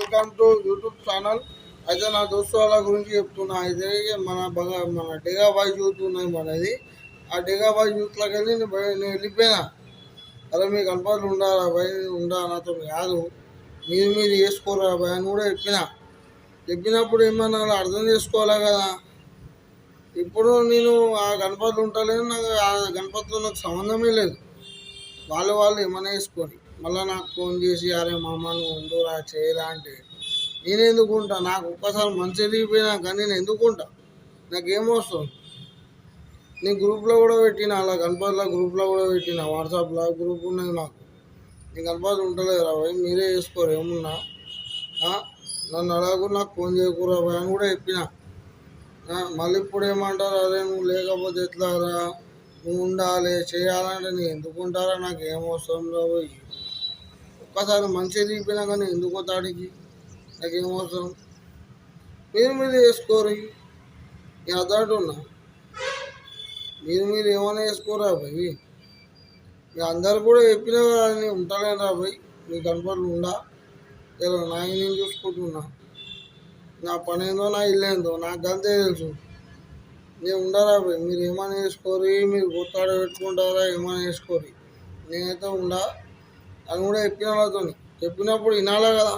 Welcome to YouTube channel. అయితే నా దోస్తు వాళ్ళ గురించి చెప్తున్నా. అయితే మన డేగా బాయ్ యూత్ ఉన్నది మనది. ఆ డేగా బాయ్ యూత్లోకి వెళ్ళి నేను వెళ్ళిపోయినా. అరే మీ కనపడలు ఉండాలా భయ్, ఉండా నాతో కాదు, మీరు చేసుకోరా భయ్ అని కూడా చెప్పినప్పుడు ఏమన్నా అర్థం చేసుకోవాలా కదా. ఇప్పుడు నేను ఆ గణపతులు ఉంటలేను, నాకు ఆ గణపతితో నాకు సంబంధమే లేదు. వాళ్ళు ఏమైనా వేసుకొని మళ్ళీ నాకు ఫోన్ చేసి అరే మామ నువ్వు ఉండురా చేయరా అంటే నేను ఎందుకుంటా? నాకు ఒక్కసారి మంచి ఎదిగిపోయినా కానీ నేను ఎందుకుంటా? నాకేమొస్తుంది? నేను గ్రూప్లో కూడా పెట్టిన, అలా గణపతిలో గ్రూప్లో కూడా పెట్టిన, వాట్సాప్లో గ్రూప్ ఉన్నది నాకు. నీ గణపతి ఉంటలేదు రా భయ్, మీరే వేసుకోరు ఏమున్నా. నన్ను అడగకు, నాకు ఫోన్ చేయకూరా భయ్ అని కూడా చెప్పిన. మళ్ళీ ఇప్పుడు ఏమంటారు, అరే నువ్వు లేకపోతే ఎట్లా రా, నువ్వు ఉండాలి చేయాలంటే నేను ఎందుకుంటారా? నాకు ఏమవసరం రా భయ్. ఒక్కసారి మంచిగా దిగిపోయినా కానీ ఎందుకో తాడికి నాకేమవసరం? మీరు వేసుకోరు. నేను అదాటున్నా, మీరు ఏమైనా వేసుకోరా భయ్. ఇక అందరు కూడా చెప్పినా కదా నేను ఉంటానేరా భయ్, నీ కనపడలు ఉండా ఇలా నా నేను చూసుకుంటున్నా. నా పని ఏందో నా ఇల్లు ఏందో నాకు అంతే తెలుసు. నేను ఉండరా భయ్, మీరు ఏమైనా వేసుకోరు, మీరు కొత్తాడ పెట్టుకుంటారా ఏమైనా వేసుకోరు, నేనైతే ఉండా అని కూడా చెప్పిన వాళ్ళతో. చెప్పినప్పుడు వినాలా కదా.